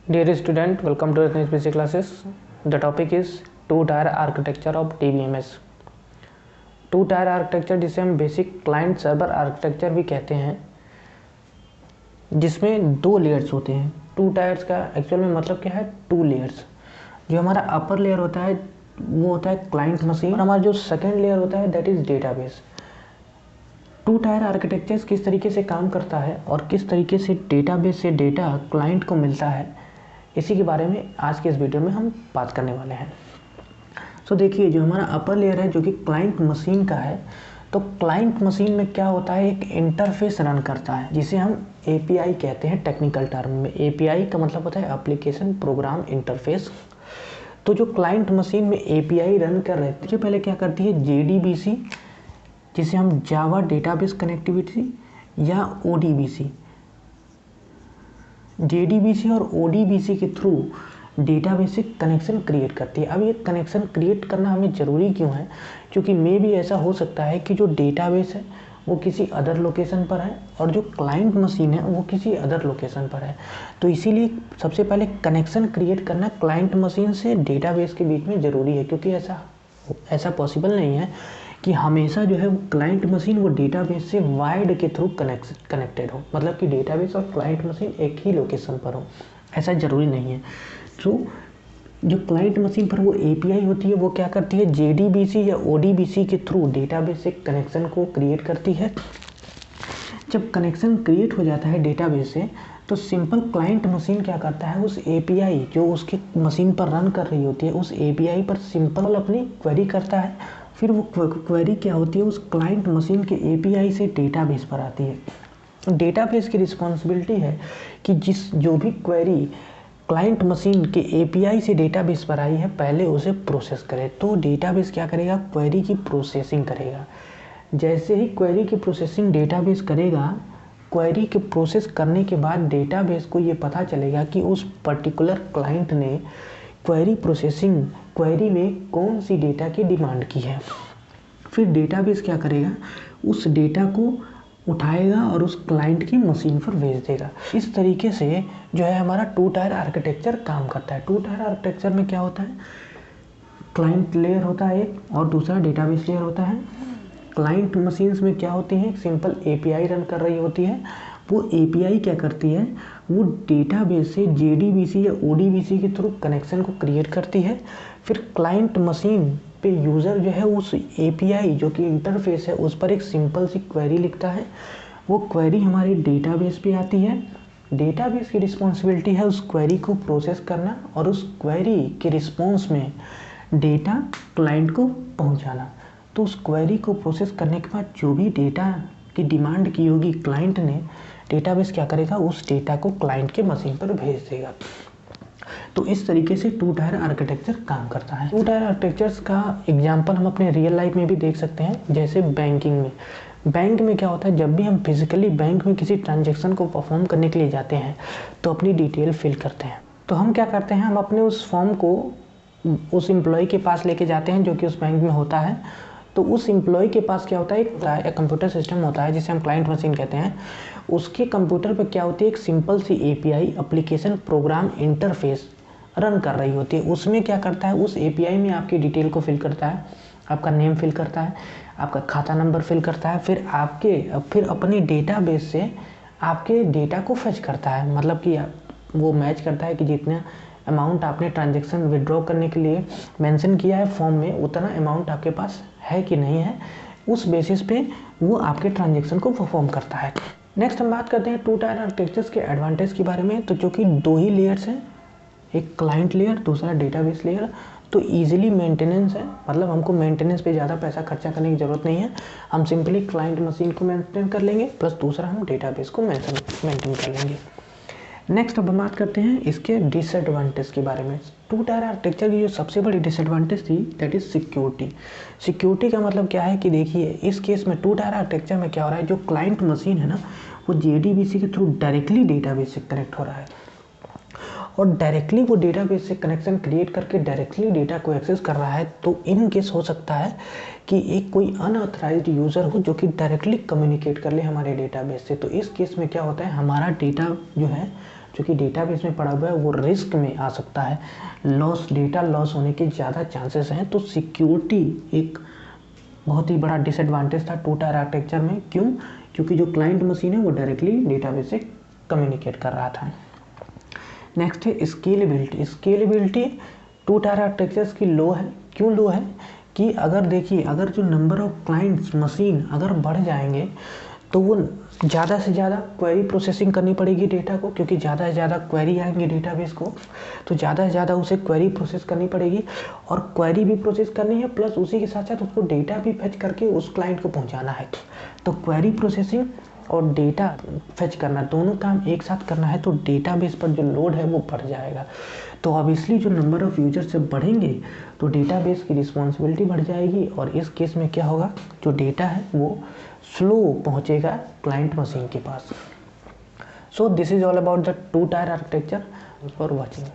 Dear student, welcome to SPC classes. The topic is two-tier architecture of DBMS. To-tyre architecture जिसे हम basic client server architecture भी कहते हैं, जिसमें दो लेयर्स होते हैं। टू टायर्स का एक्चुअल में मतलब क्या है? Two layers. जो हमारा अपर लेयर होता है वो होता है क्लाइंट मशीन, और हमारा जो सेकेंड लेयर होता है that is database. Two tier architecture किस तरीके से काम करता है और किस तरीके से डेटाबेस से डेटा क्लाइंट को मिलता है, इसी के बारे में आज के इस वीडियो में हम बात करने वाले हैं। सो देखिए, जो हमारा अपर लेयर है जो कि क्लाइंट मशीन का है, तो क्लाइंट मशीन में क्या होता है, एक इंटरफेस रन करता है जिसे हम API कहते हैं टेक्निकल टर्म में। API का मतलब होता है एप्लीकेशन प्रोग्राम इंटरफेस। तो जो क्लाइंट मशीन में API रन कर रहे थे, सबसे पहले क्या करती है JDBC, जिसे हम जावा डेटाबेस कनेक्टिविटी या ODBC, JDBC और ODBC के थ्रू डेटाबेस से कनेक्शन क्रिएट करती है। अब ये कनेक्शन क्रिएट करना हमें ज़रूरी क्यों है? क्योंकि मे भी ऐसा हो सकता है कि जो डेटाबेस है वो किसी अदर लोकेशन पर है और जो क्लाइंट मशीन है वो किसी अदर लोकेशन पर है। तो इसीलिए सबसे पहले कनेक्शन क्रिएट करना क्लाइंट मशीन से डेटाबेस के बीच में ज़रूरी है, क्योंकि ऐसा पॉसिबल नहीं है कि हमेशा जो है वो क्लाइंट मशीन वो डेटाबेस से वायर्ड के थ्रू कनेक्टेड हो, मतलब कि डेटाबेस और क्लाइंट मशीन एक ही लोकेशन पर हो, ऐसा ज़रूरी नहीं है। तो जो क्लाइंट मशीन पर वो API होती है वो क्या करती है, JDBC या ODBC के थ्रू डेटाबेस से कनेक्शन को क्रिएट करती है। जब कनेक्शन क्रिएट हो जाता है डेटाबेस से, तो सिंपल क्लाइंट मशीन क्या करता है, उस API जो उसके मशीन पर रन कर रही होती है उस API पर सिंपल अपनी क्वेरी करता है। फिर वो क्वेरी क्या होती है, उस क्लाइंट मशीन के API से डेटाबेस पर आती है। डेटाबेस की रिस्पॉन्सिबिलिटी है कि जो भी क्वेरी क्लाइंट मशीन के API से डेटाबेस पर आई है पहले उसे प्रोसेस करे। तो डेटाबेस क्या करेगा, क्वेरी की प्रोसेसिंग करेगा। जैसे ही क्वेरी की प्रोसेसिंग डेटाबेस करेगा, क्वेरी के प्रोसेस करने के बाद डेटाबेस को ये पता चलेगा कि उस पर्टिकुलर क्लाइंट ने क्वेरी में कौन सी डेटा की डिमांड की है। फिर डेटाबेस क्या करेगा, उस डेटा को उठाएगा और उस क्लाइंट की मशीन पर भेज देगा। इस तरीके से जो है हमारा टू टायर आर्किटेक्चर काम करता है। टू टायर आर्किटेक्चर में क्या होता है, क्लाइंट लेयर होता है एक और दूसरा डेटाबेस लेयर होता है। क्लाइंट मशीन्स में क्या होती है, एक सिंपल API रन कर रही होती है। वो API क्या करती है, वो डेटाबेस से JDBC या ODBC के थ्रू कनेक्शन को क्रिएट करती है। फिर क्लाइंट मशीन पे यूज़र जो है उस API जो कि इंटरफेस है उस पर एक सिंपल सी क्वेरी लिखता है। वो क्वेरी हमारी डेटाबेस पे आती है। डेटाबेस की रिस्पॉन्सिबिलिटी है उस क्वेरी को प्रोसेस करना और उस क्वेरी के रिस्पॉन्स में डेटा क्लाइंट को पहुंचाना। तो उस क्वेरी को प्रोसेस करने के बाद जो भी डेटा की डिमांड की होगी क्लाइंट ने, डेटाबेस क्या करेगा, उस डेटा को क्लाइंट के मशीन पर भेज देगा। तो इस तरीके से टू टायर आर्किटेक्चर काम करता है। टू टायर आर्किटेक्चर्स का एग्जांपल हम अपने रियल लाइफ में भी देख सकते हैं। जैसे बैंकिंग में, बैंक में क्या होता है, जब भी हम फिजिकली बैंक में किसी ट्रांजेक्शन को परफॉर्म करने के लिए जाते हैं तो अपनी डिटेल फिल करते हैं। तो हम क्या करते हैं, हम अपने उस फॉर्म को उस एम्प्लॉय के पास लेके जाते हैं जो कि उस बैंक में होता है। तो उस एम्प्लॉय के पास क्या होता है, एक कंप्यूटर सिस्टम होता है जिसे हम क्लाइंट मशीन कहते हैं। उसके कंप्यूटर पर क्या होती है, एक सिंपल सी API application program interface run कर रही होती है। उसमें क्या करता है, उस API में आपकी डिटेल को फिल करता है, आपका नेम फिल करता है, आपका खाता नंबर फिल करता है, फिर अपनी डेटाबेस से आपके डेटा को फेच करता है। मतलब कि वो मैच करता है कि जितना अमाउंट आपने ट्रांजेक्शन विड्रॉ करने के लिए मेंशन किया है फॉर्म में उतना अमाउंट आपके पास है कि नहीं है, उस बेसिस पे वो आपके ट्रांजेक्शन को परफॉर्म करता है। नेक्स्ट हम बात करते हैं टू टायर आर्किटेक्चर्स के एडवांटेज के बारे में। तो जो कि दो ही लेयर्स हैं, एक क्लाइंट लेयर दूसरा डेटाबेस लेयर। तो इजीली मेंटेनेंस है, मतलब हमको मेंटेनेंस पे ज़्यादा पैसा खर्चा करने की ज़रूरत नहीं है। हम सिंपली क्लाइंट मशीन को मेंटेन कर लेंगे, प्लस दूसरा हम डेटाबेस को मेंटेन कर लेंगे। नेक्स्ट अब हम बात करते हैं इसके डिसएडवांटेज के बारे में। टू टायर आर्किटेक्चर की जो सबसे बड़ी डिसएडवांटेज थी दैट इज़ सिक्योरिटी। सिक्योरिटी का मतलब क्या है कि देखिए, इस केस में टू टायर आर्किटेक्चर में क्या हो रहा है, जो क्लाइंट मशीन है ना वो JDBC के थ्रू डायरेक्टली डेटाबेस से कनेक्ट हो रहा है और डायरेक्टली वो डेटाबेस से कनेक्शन क्रिएट करके डायरेक्टली डेटा को एक्सेस कर रहा है। तो इन केस हो सकता है कि एक कोई अनऑथराइज्ड यूज़र हो जो कि डायरेक्टली कम्युनिकेट कर ले हमारे डेटाबेस से। तो इस केस में क्या होता है, हमारा डेटा जो है जो कि डेटाबेस में पड़ा हुआ है वो रिस्क में आ सकता है, डेटा लॉस होने के ज़्यादा चांसेस हैं। तो सिक्योरिटी एक बहुत ही बड़ा डिसएडवांटेज था 2 टायर आर्किटेक्चर में। क्यों? क्योंकि जो क्लाइंट मशीन है वो डायरेक्टली डेटाबेस से कम्युनिकेट कर रहा था। नेक्स्ट है स्केलेबिलिटी। स्केलेबिलिटी 2 टायर आर्किटेक्चर्स की लो है। क्यों लो है? कि अगर देखिए, अगर जो नंबर ऑफ क्लाइंट्स मशीन अगर बढ़ जाएंगे तो वो ज़्यादा से ज़्यादा क्वेरी प्रोसेसिंग करनी पड़ेगी डेटा को, क्योंकि ज़्यादा से ज़्यादा क्वेरी आएंगे डेटाबेस को, तो ज़्यादा से ज़्यादा उसे क्वेरी प्रोसेस करनी पड़ेगी। और क्वेरी भी प्रोसेस करनी है प्लस उसी के साथ साथ उसको डेटा भी फेच करके उस क्लाइंट को पहुंचाना है। तो क्वेरी प्रोसेसिंग और डेटा फेच करना, दोनों काम एक साथ करना है, तो डेटाबेस पर जो लोड है वो बढ़ जाएगा। तो ऑब्वियसली जो नंबर ऑफ़ यूजर्स जब बढ़ेंगे तो डेटाबेस की रिस्पॉन्सिबिलिटी बढ़ जाएगी, और इस केस में क्या होगा, जो डेटा है वो स्लो पहुंचेगा क्लाइंट मशीन के पास। So this is all about the 2 tier architecture for watching.